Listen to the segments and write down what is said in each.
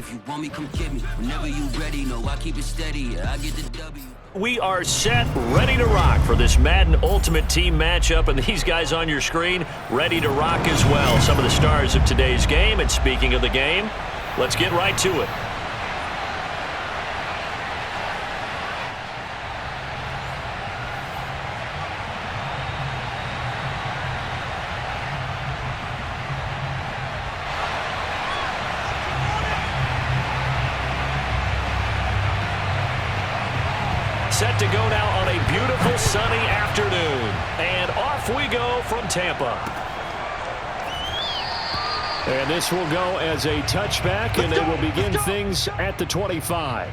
If you want me, come get me. Whenever you ready, no, I keep it steady. Yeah, I get the W. We are set, ready to rock for this Madden Ultimate Team matchup, and these guys on your screen ready to rock as well. Some of the stars of today's game, and speaking of the game, let's get right to it. Set to go now on a beautiful sunny afternoon. And off we go from Tampa. And this will go as a touchback, and they will begin things at the 25.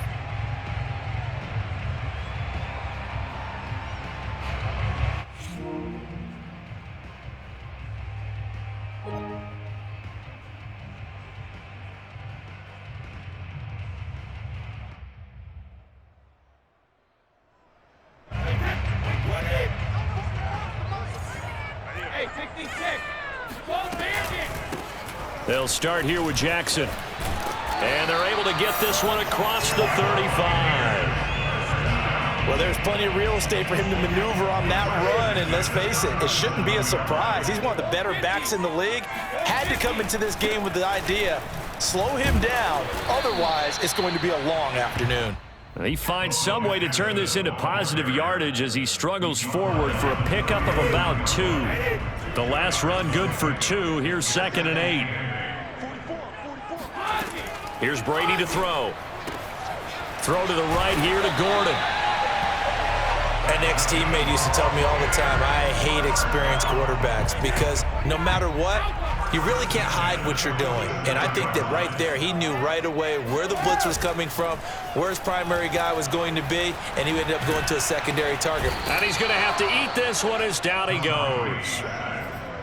They'll start here with Jackson. And they're able to get this one across the 35. Well, there's plenty of real estate for him to maneuver on that run, and let's face it, it shouldn't be a surprise. He's one of the better backs in the league. Had to come into this game with the idea, slow him down, otherwise it's going to be a long afternoon. He finds some way to turn this into positive yardage as he struggles forward for a pickup of about 2. The last run good for 2. Here's 2nd and 8. Here's Brady to throw. Throw to the right here to Gordon. An ex-teammate used to tell me all the time, I hate experienced quarterbacks because no matter what, you really can't hide what you're doing. And I think that right there, he knew right away where the blitz was coming from, where his primary guy was going to be, and he ended up going to a secondary target. And he's going to have to eat this one as down he goes.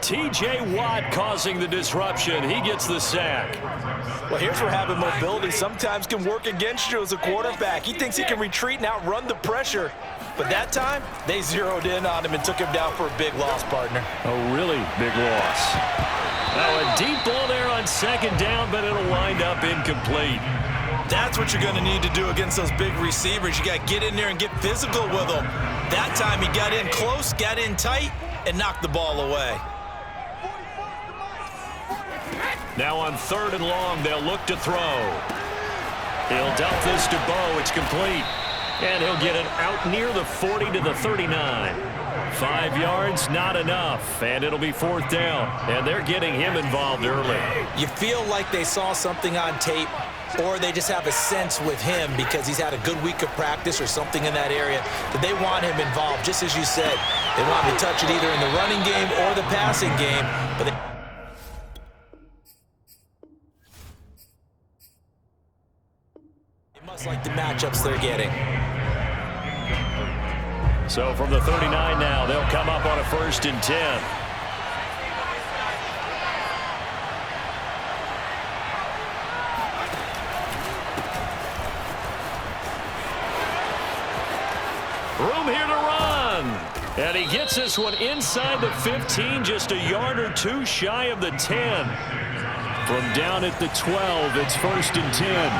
T.J. Watt causing the disruption. He gets the sack. Well, here's where having mobility sometimes can work against you as a quarterback. He thinks he can retreat and outrun the pressure. But that time, they zeroed in on him and took him down for a big loss, partner. A really big loss. Now a deep ball there on 2nd down, but it'll wind up incomplete. That's what you're going to need to do against those big receivers. You got to get in there and get physical with them. That time he got in close, got in tight, and knocked the ball away. Now on 3rd and long, they'll look to throw. He'll dump this to Bo. It's complete. And he'll get it out near the 40 to the 39. 5 yards, not enough. And it'll be 4th down. And they're getting him involved early. You feel like they saw something on tape, or they just have a sense with him because he's had a good week of practice or something in that area that they want him involved. Just as you said, they want him to touch it either in the running game or the passing game. But they must like the matchups they're getting. So from the 39 now, they'll come up on a 1st and 10. Room here to run. And he gets this one inside the 15, just a yard or 2 shy of the 10. From down at the 12, it's 1st and 10.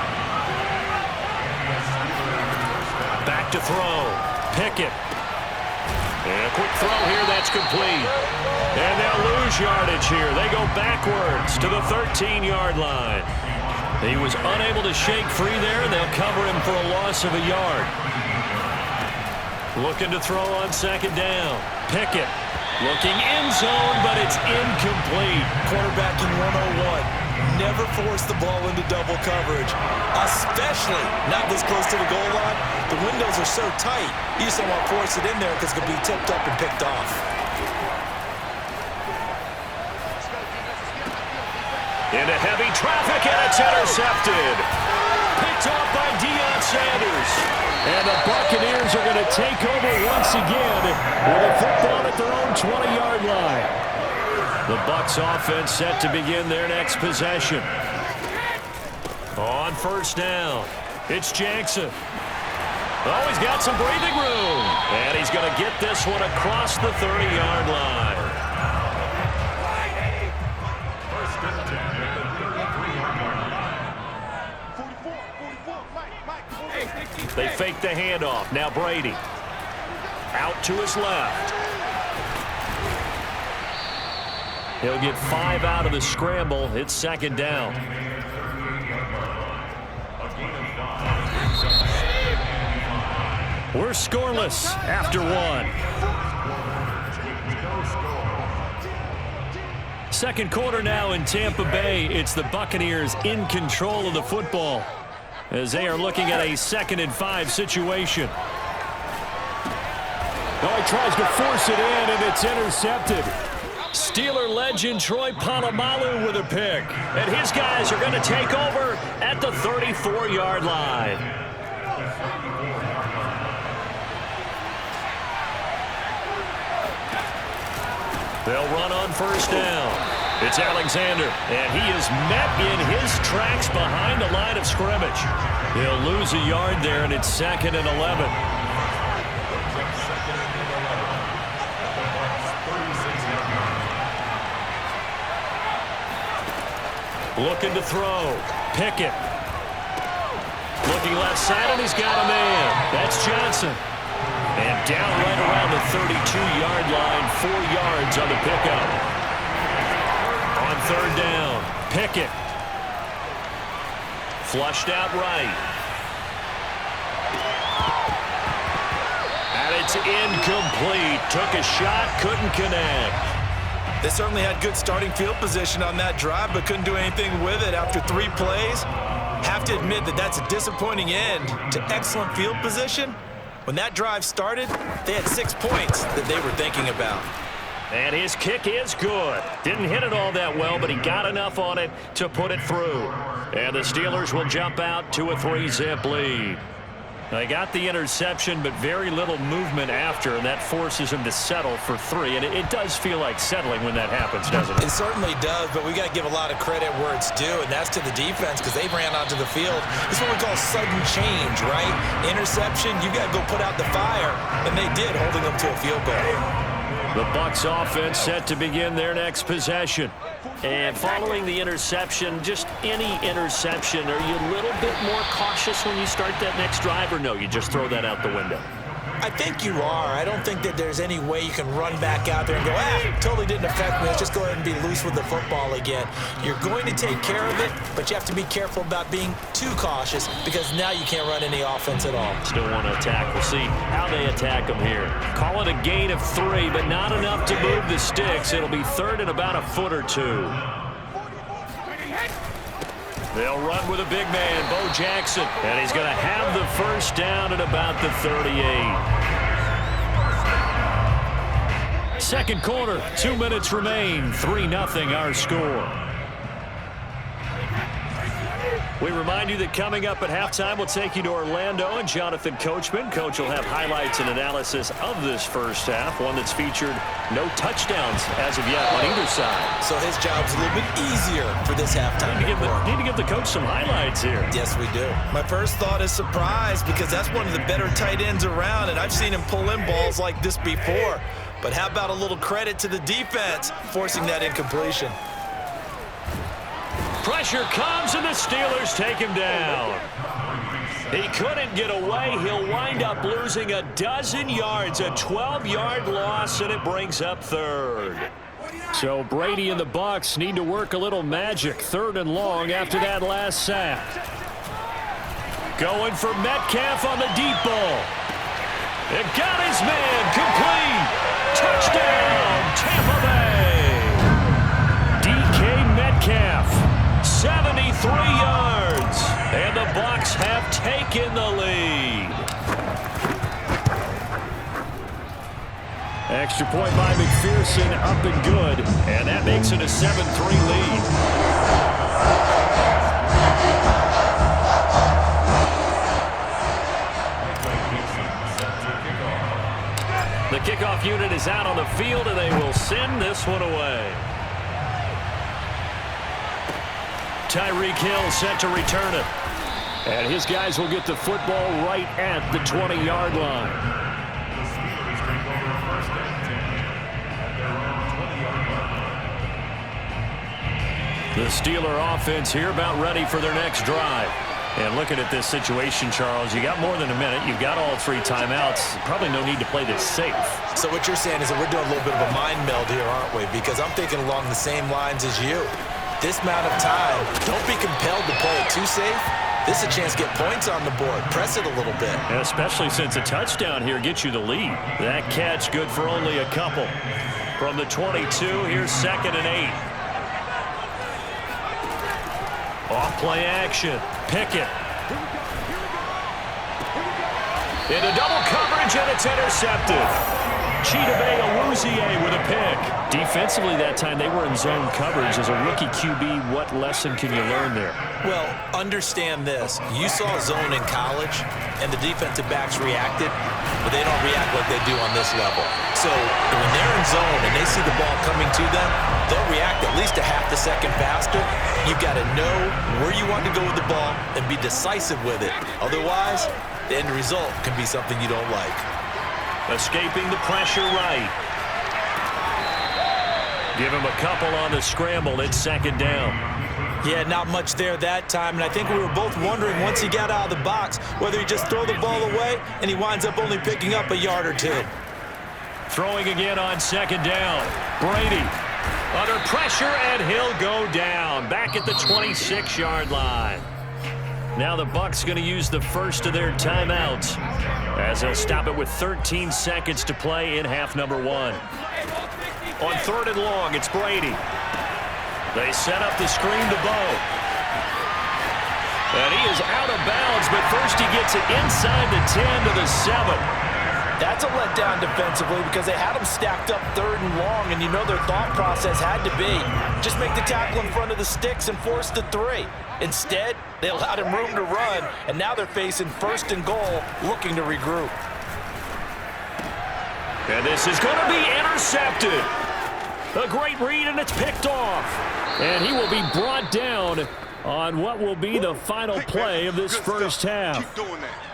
Back to throw. Pickett. And a quick throw here, that's complete. And they'll lose yardage here. They go backwards to the 13-yard line. He was unable to shake free there, and they'll cover him for a loss of a yard. Looking to throw on 2nd down. Pickett looking end zone, but it's incomplete. Quarterbacking 101. Never force the ball into double coverage, especially not this close to the goal line. The windows are so tight, you just don't want to force it in there because it could be tipped up and picked off. Into heavy traffic, and it's intercepted. Picked off by Deion Sanders. And the Buccaneers are going to take over once again with a football at their own 20-yard line. The Bucs offense set to begin their next possession. On 1st down, it's Jackson. Oh, he's got some breathing room. And he's going to get this one across the 30-yard line. They fake the handoff. Now Brady. Out to his left. He'll get 5 out of the scramble. It's second down. We're scoreless after 1. Second quarter now in Tampa Bay. It's the Buccaneers in control of the football as they are looking at a 2nd and 5 situation. Oh, he tries to force it in, and it's intercepted. Steeler legend Troy Polamalu with a pick. And his guys are going to take over at the 34-yard line. They'll run on first down. It's Alexander, and he is met in his tracks behind the line of scrimmage. He'll lose a yard there, and it's 2nd and 11. Looking to throw. Pickett. Looking left side, and he's got a man. That's Johnson. And down right around the 32-yard line, 4 yards on the pickup. On third down, Pickett. Flushed out right. And it's incomplete. Took a shot, couldn't connect. They certainly had good starting field position on that drive, but couldn't do anything with it after 3 plays. Have to admit that that's a disappointing end to excellent field position. When that drive started, they had 6 points that they were thinking about. And his kick is good. Didn't hit it all that well, but he got enough on it to put it through. And the Steelers will jump out to a 3-zip lead. They got the interception, but very little movement after, and that forces him to settle for 3. And it does feel like settling when that happens, doesn't it? It certainly does, but we got to give a lot of credit where it's due, and that's to the defense because they ran onto the field. This is what we call sudden change, right? Interception, you got to go put out the fire, and they did, holding them to a field goal. The Bucs offense set to begin their next possession. And following the interception, just any interception, are you a little bit more cautious when you start that next drive, or no, you just throw that out the window? I think you are. I don't think that there's any way you can run back out there and go, totally didn't affect me. Let's just go ahead and be loose with the football again. You're going to take care of it, but you have to be careful about being too cautious because now you can't run any offense at all. Still want to attack. We'll see how they attack them here. Call it a gain of 3, but not enough to move the sticks. It'll be 3rd and about a foot or 2. They'll run with a big man, Bo Jackson, and he's going to have the first down at about the 38. Second quarter, 2 minutes remain, 3-0 our score. We remind you that coming up at halftime, we'll take you to Orlando and Jonathan Coachman. Coach will have highlights and analysis of this first half, one that's featured no touchdowns as of yet on either side. So his job's a little bit easier for this halftime. Need to give the coach some highlights here. Yes, we do. My first thought is surprise because that's one of the better tight ends around, and I've seen him pull in balls like this before. But how about a little credit to the defense forcing that incompletion? Pressure comes, and the Steelers take him down. He couldn't get away. He'll wind up losing a dozen yards, a 12-yard loss, and it brings up 3rd. So Brady and the Bucs need to work a little magic. 3rd and long after that last sack. Going for Metcalf on the deep ball. It got his man complete. Touchdown, Tampa Bay. DK Metcalf. 73 yards, and the Bucs have taken the lead. Extra point by McPherson, up and good, and that makes it a 7-3 lead. The kickoff unit is out on the field, and they will send this one away. Tyreek Hill set to return it. And his guys will get the football right at the 20-yard line. The Steeler offense here about ready for their next drive. And looking at this situation, Charles, you got more than a minute. You've got all 3 timeouts. Probably no need to play this safe. So what you're saying is that we're doing a little bit of a mind meld here, aren't we? Because I'm thinking along the same lines as you. This amount of time, don't be compelled to play it too safe. This is a chance to get points on the board. Press it a little bit. And especially since a touchdown here gets you the lead. That catch good for only a couple. From the 22, here's 2nd and 8. Off play action. Pickett. Into double coverage, and it's intercepted. Tampabay with a pick. Defensively that time, they were in zone coverage. As a rookie QB, what lesson can you learn there? Well, understand this. You saw zone in college, and the defensive backs reacted, but they don't react like they do on this level. So when they're in zone and they see the ball coming to them, they'll react at least a half a second faster. You've got to know where you want to go with the ball and be decisive with it. Otherwise, the end result can be something you don't like. Escaping the pressure right. Give him a couple on the scramble. It's 2nd down. Yeah, not much there that time, and I think we were both wondering once he got out of the box whether he just throw the ball away and he winds up only picking up a yard or 2. Throwing again on 2nd down. Brady under pressure, and he'll go down. Back at the 26-yard line. Now the Bucs going to use the first of their timeouts as they'll stop it with 13 seconds to play in half number 1. On 3rd and long, it's Brady. They set up the screen to Bo. And he is out of bounds, but first he gets it inside the 10 to the 7. That's a letdown defensively because they had him stacked up 3rd and long, and you know their thought process had to be just make the tackle in front of the sticks and force the 3. Instead, they allowed him room to run, and now they're facing 1st and goal, looking to regroup. And this is going to be intercepted. A great read, and it's picked off. And he will be brought down on what will be the final play of this first half. Keep doing that.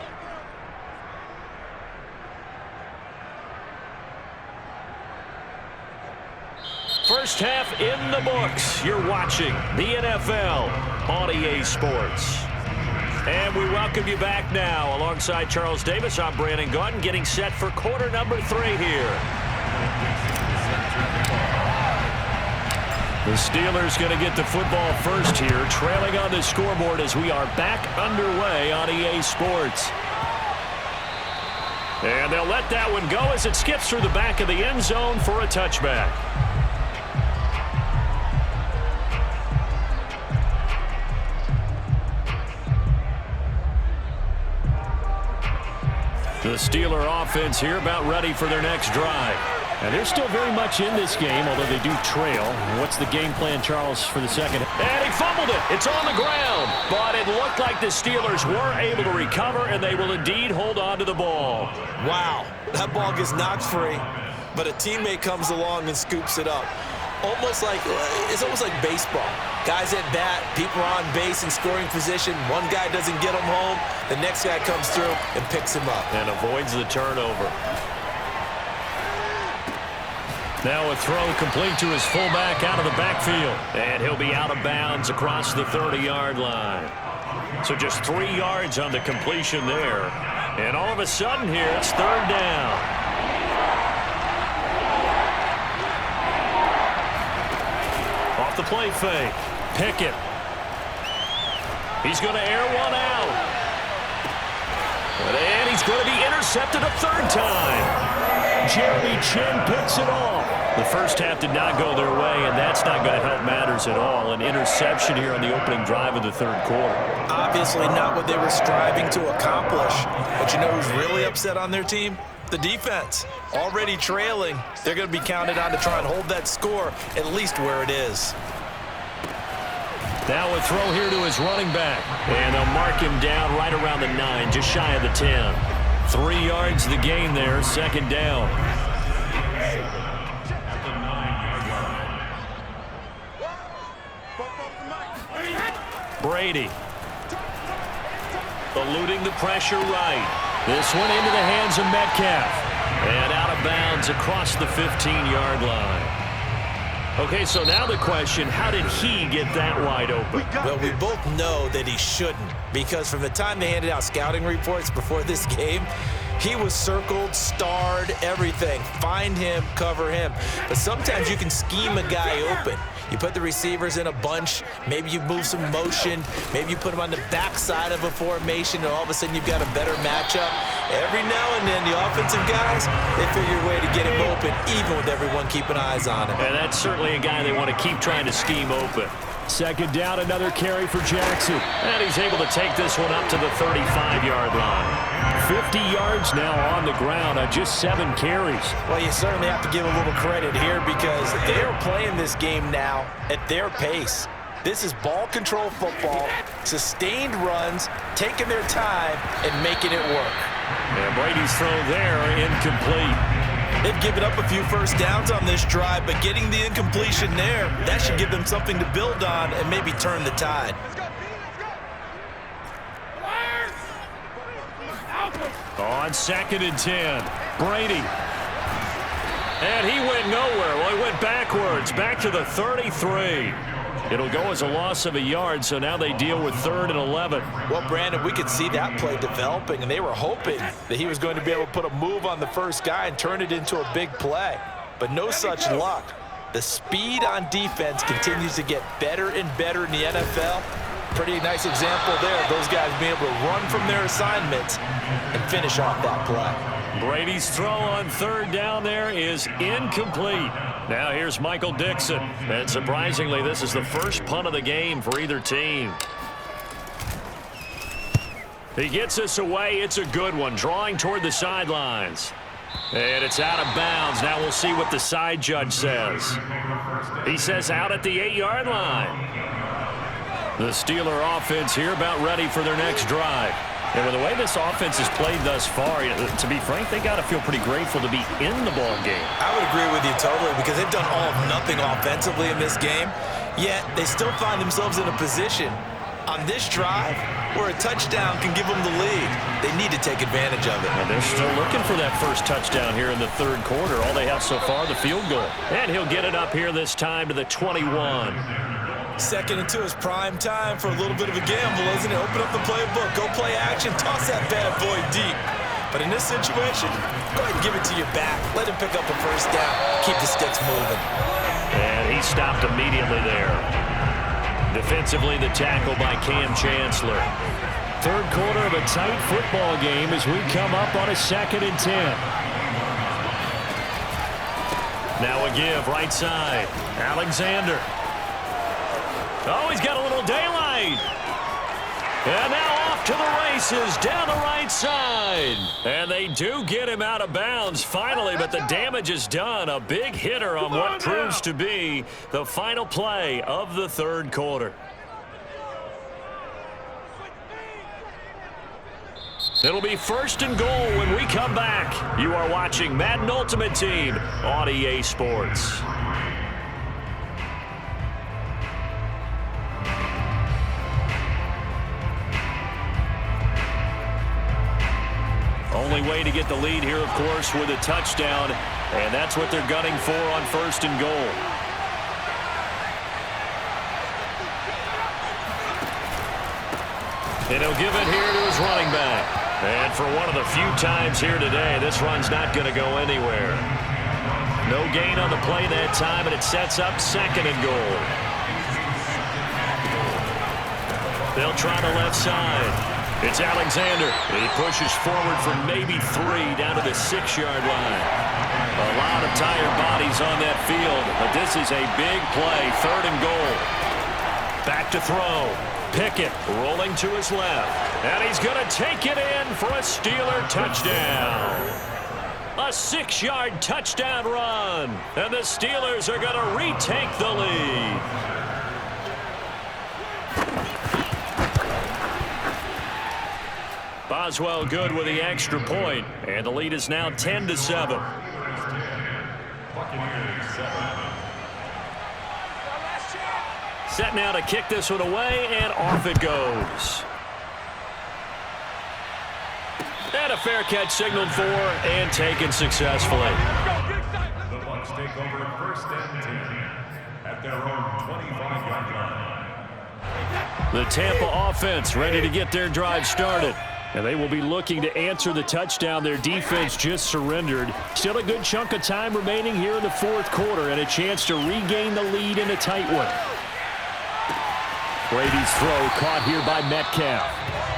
First half in the books. You're watching the NFL on EA Sports. And we welcome you back now. Alongside Charles Davis, I'm Brandon Gaudin, getting set for quarter number 3 here. The Steelers going to get the football first here, trailing on the scoreboard as we are back underway on EA Sports. And they'll let that one go as it skips through the back of the end zone for a touchback. The Steeler offense here about ready for their next drive. And they're still very much in this game, although they do trail. What's the game plan, Charles, for the second? And he fumbled it. It's on the ground. But it looked like the Steelers were able to recover, and they will indeed hold on to the ball. Wow, that ball gets knocked free, but a teammate comes along and scoops it up. It's almost like baseball. Guys at bat, people are on base in scoring position. One guy doesn't get him home. The next guy comes through and picks him up. And avoids the turnover. Now a throw complete to his fullback out of the backfield. And he'll be out of bounds across the 30-yard line. So just 3 yards on the completion there. And all of a sudden here, it's 3rd down. Off the play fake. Pickett. He's going to air one out. And he's going to be intercepted a 3rd time. Jeremy Chin picks it off. The first half did not go their way, and that's not going to help matters at all. An interception here on the opening drive of the 3rd quarter. Obviously not what they were striving to accomplish. But you know who's really upset on their team? The defense. Already trailing. They're going to be counted on to try and hold that score at least where it is. Now a throw here to his running back. And they'll mark him down right around the 9, just shy of the 10. 3 yards the gain there, 2nd down. Brady. Eluding the pressure right. This one into the hands of Metcalf. And out of bounds across the 15-yard line. Okay, so now the question, how did he get that wide open? Well, we both know that he shouldn't, because from the time they handed out scouting reports before this game, he was circled, starred, everything. Find him, cover him. But sometimes you can scheme a guy open. You put the receivers in a bunch. Maybe you move some motion. Maybe you put them on the backside of a formation, and all of a sudden you've got a better matchup. Every now and then, the offensive guys, they figure a way to get him open, even with everyone keeping eyes on him. And that's certainly a guy they want to keep trying to scheme open. Second down, another carry for Jackson. And he's able to take this one up to the 35-yard line. 50 yards now on the ground on just 7 carries. Well, you certainly have to give a little credit here because they're playing this game now at their pace. This is ball control football, sustained runs, taking their time, and making it work. And Brady's throw there, incomplete. They've given up a few first downs on this drive, but getting the incompletion there, that should give them something to build on and maybe turn the tide. On 2nd and 10, Brady. And he went nowhere. Well, he went backwards, back to the 33. It'll go as a loss of a yard, so now they deal with 3rd and 11. Well, Brandon, we could see that play developing, and they were hoping that he was going to be able to put a move on the first guy and turn it into a big play. But no such luck. The speed on defense continues to get better and better in the NFL. Pretty nice example there of those guys being able to run from their assignments and finish off that play. Brady's throw on 3rd down there is incomplete. Now here's Michael Dixon. And surprisingly, this is the first punt of the game for either team. He gets us away. It's a good one, drawing toward the sidelines. And it's out of bounds. Now we'll see what the side judge says. He says out at the 8-yard line. The Steeler offense here about ready for their next drive. And with the way this offense has played thus far, to be frank, they got to feel pretty grateful to be in the ball game. I would agree with you totally because they've done all of nothing offensively in this game, yet they still find themselves in a position on this drive where a touchdown can give them the lead. They need to take advantage of it. And they're still looking for that first touchdown here in the 3rd quarter. All they have so far, the field goal. And he'll get it up here this time to the 21. 2nd and 2 is prime time for a little bit of a gamble, isn't it? Open up the playbook, go play action, toss that bad boy deep. But in this situation, go ahead and give it to your back. Let him pick up a first down. Keep the sticks moving. And he stopped immediately there. Defensively, the tackle by Cam Chancellor. 3rd quarter of a tight football game as we come up on a 2nd and 10. Now a give, right side. Alexander. Oh, he's got a little daylight. And now off to the races down the right side. And they do get him out of bounds finally, but the damage is done. A big hitter on what proves to be the final play of the 3rd quarter. It'll be 1st and goal when we come back. You are watching Madden Ultimate Team on EA Sports. Only way to get the lead here, of course, with a touchdown, and that's what they're gunning for on 1st and goal. And he'll give it here to his running back. And for one of the few times here today, this run's not going to go anywhere. No gain on the play that time, and it sets up 2nd and goal. They'll try the left side. It's Alexander. He pushes forward for maybe 3 down to the 6-yard line. A lot of tired bodies on that field, but this is a big play, 3rd and goal. Back to throw. Pickett rolling to his left. And he's going to take it in for a Steeler touchdown. A 6-yard touchdown run. And the Steelers are going to retake the lead. Boswell good with the extra point, and the lead is now 10-7. Set now to kick this one away, and off it goes. And a fair catch signaled for and taken successfully. The Bucs take over 1st and 10. The Tampa offense ready to get their drive started. And they will be looking to answer the touchdown their defense just surrendered. Still a good chunk of time remaining here in the fourth quarter and a chance to regain the lead in a tight one. Brady's throw caught here by Metcalf.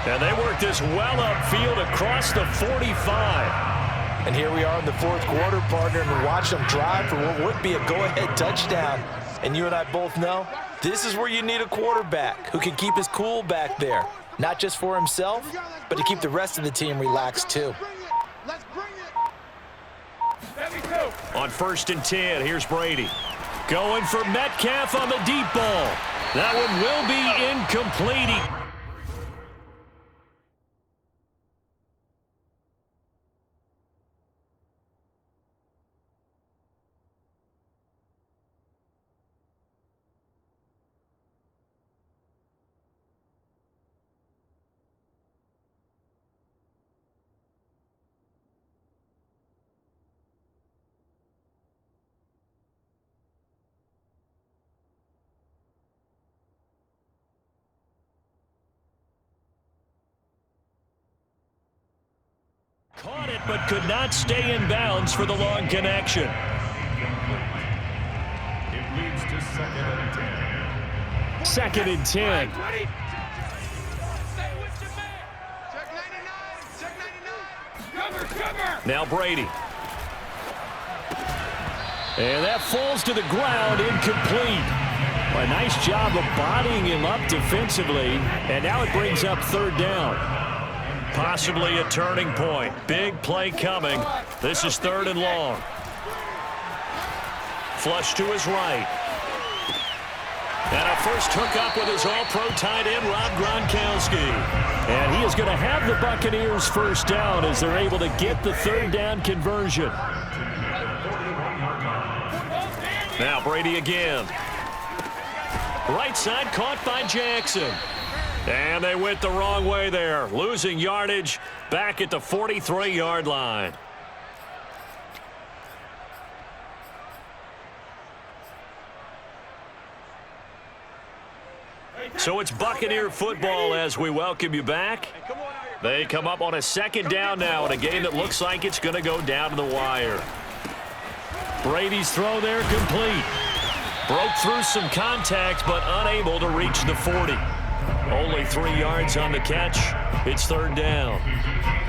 And they work this well upfield across the 45. And here we are in the fourth quarter, partner, and watch them drive for what would be a go-ahead touchdown. And you and I both know this is where you need a quarterback who can keep his cool back there. Not just for himself, but to keep the rest of the team relaxed too. On 1st and 10, here's Brady. Going for Metcalf on the deep ball. That one will be incomplete. Caught it, but could not stay in bounds for the long connection. It leads to 2nd and 10. 2nd and 10. Now Brady. And that falls to the ground, incomplete. A nice job of bodying him up defensively, and now it brings up 3rd down. Possibly a turning point. Big play coming. This is 3rd and long. Flush to his right. And a first hookup with his all-pro tight end, Rob Gronkowski. And he is going to have the Buccaneers first down as they're able to get the 3rd down conversion. Now Brady again. Right side caught by Jackson. And they went the wrong way there, losing yardage back at the 43-yard line. So it's Buccaneer football as we welcome you back. They come up on a 2nd down now in a game that looks like it's going to go down to the wire. Brady's throw there complete. Broke through some contact, but unable to reach the 40. Only 3 yards on the catch. It's 3rd down.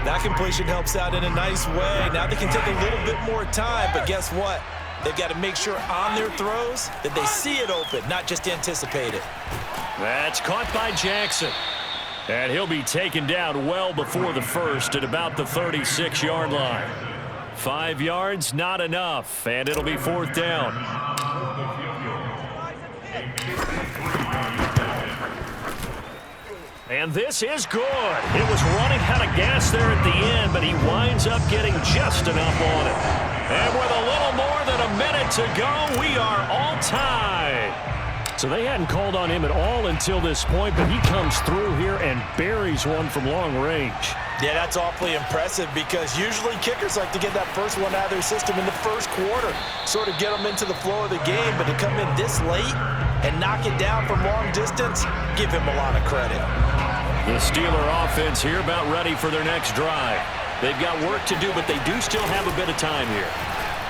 That completion helps out in a nice way. Now they can take a little bit more time, but guess what? They've got to make sure on their throws that they see it open, not just anticipate it. That's caught by Jackson. And he'll be taken down well before the first at about the 36-yard line. 5 yards, not enough, and it'll be 4th down. And this is good. It was running out of gas there at the end, but he winds up getting just enough on it. And with a little more than a minute to go, we are all tied. So they hadn't called on him at all until this point, but he comes through here and buries one from long range. Yeah, that's awfully impressive because usually kickers like to get that first one out of their system in the first quarter, sort of get them into the flow of the game, but to come in this late and knock it down from long distance, give him a lot of credit. The Steeler offense here about ready for their next drive. They've got work to do, but they do still have a bit of time here.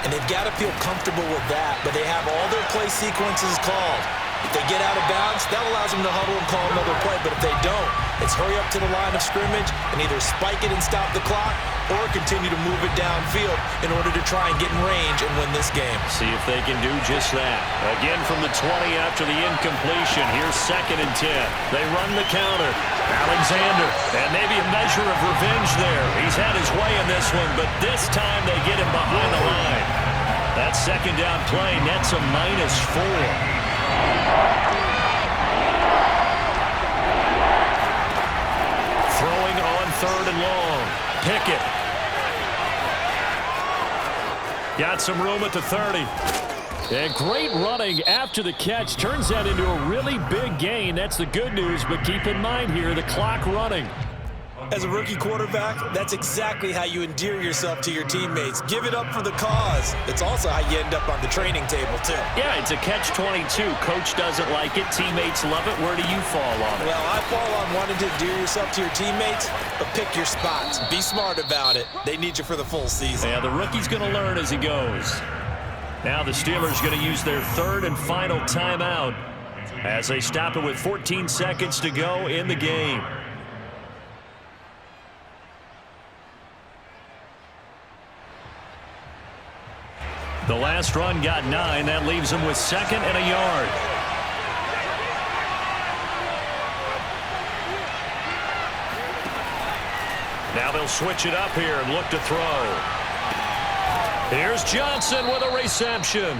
And they've got to feel comfortable with that, but they have all their play sequences called. If they get out of bounds, that allows them to huddle and call another play. But if they don't, it's hurry up to the line of scrimmage and either spike it and stop the clock or continue to move it downfield in order to try and get in range and win this game. See if they can do just that. Again from the 20 after the incompletion. Here's 2nd and 10. They run the counter. Alexander, and maybe a measure of revenge there. He's had his way in this one, but this time they get him behind the line. That 2nd down play nets a -4. Throwing on 3rd and long. Pickett. Got some room at the 30. And great running after the catch. Turns that into a really big gain. That's the good news, but keep in mind here the clock running. As a rookie quarterback, that's exactly how you endear yourself to your teammates. Give it up for the cause. It's also how you end up on the training table, too. Yeah, it's a catch-22. Coach doesn't like it. Teammates love it. Where do you fall on it? Well, I fall on wanting to endear yourself to your teammates, but pick your spots. Be smart about it. They need you for the full season. Yeah, the rookie's going to learn as he goes. Now the Steelers going to use their third and final timeout as they stop it with 14 seconds to go in the game. The last run got 9. That leaves them with 2nd and a yard. Now they'll switch it up here and look to throw. Here's Johnson with a reception.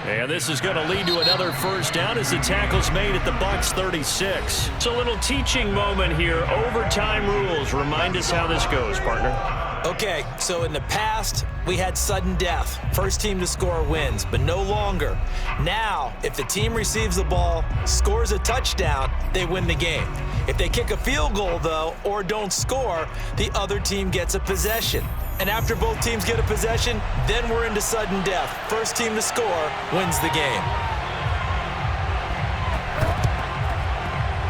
And this is going to lead to another first down as the tackle's made at the Bucs 36. It's a little teaching moment here. Overtime rules. Remind us how this goes, partner. Okay, so in the past, we had sudden death. First team to score wins, but no longer. Now, if the team receives the ball, scores a touchdown, they win the game. If they kick a field goal, though, or don't score, the other team gets a possession. And after both teams get a possession, then we're into sudden death. First team to score wins the game.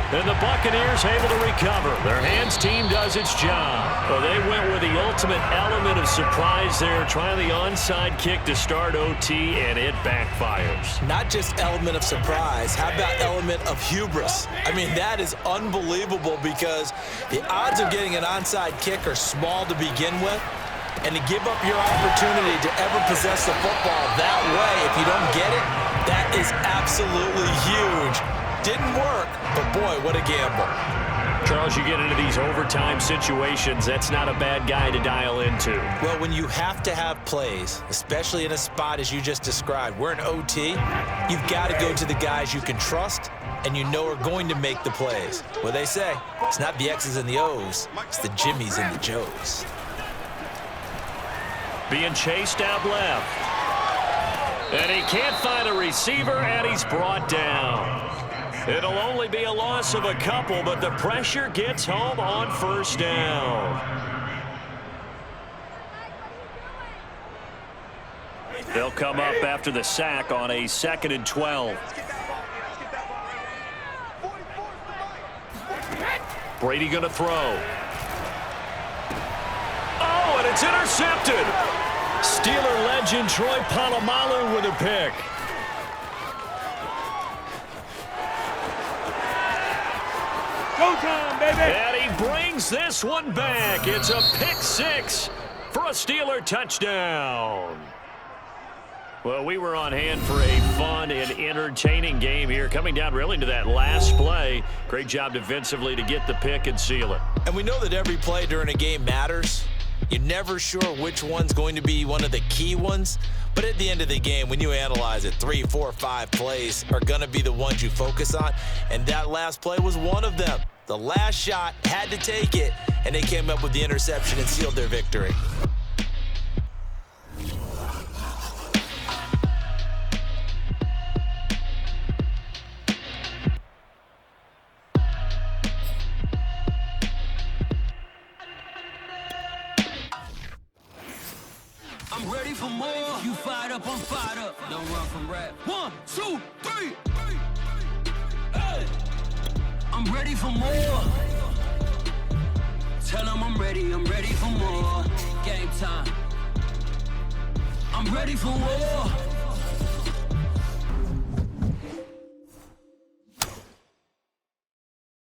And the Buccaneers able to recover. Their hands team does its job. Well, they went with the ultimate element of surprise there, trying the onside kick to start OT, and it backfires. Not just element of surprise. How about element of hubris? I mean, that is unbelievable because the odds of getting an onside kick are small to begin with. And to give up your opportunity to ever possess the football that way, if you don't get it, that is absolutely huge. Didn't work, but boy, what a gamble. Charles, you get into these overtime situations, that's not a bad guy to dial into. Well, when you have to have plays, especially in a spot as you just described, we're in OT, you've got to go to the guys you can trust and you know are going to make the plays. What they say, it's not the X's and the O's, it's the Jimmies and the Joes. Being chased out left. And he can't find a receiver, and he's brought down. It'll only be a loss of a couple, but the pressure gets home on first down. They'll come up after the sack on a 2nd and 12. Brady going to throw. Oh, and it's intercepted. Steeler legend Troy Polamalu with a pick. Go time, baby. And he brings this one back. It's a pick 6 for a Steeler touchdown. Well, we were on hand for a fun and entertaining game here, coming down really to that last play. Great job defensively to get the pick and seal it. And we know that every play during a game matters. You're never sure which one's going to be one of the key ones. But at the end of the game, when you analyze it, 3, 4, 5 plays are going to be the ones you focus on. And that last play was one of them. The last shot had to take it, and they came up with the interception and sealed their victory. I'm ready for more. You fired up, I'm fired up. Don't run from rap. 1, 2, 3. Hey. I'm ready for more. Tell them I'm ready for more. Game time. I'm ready for war.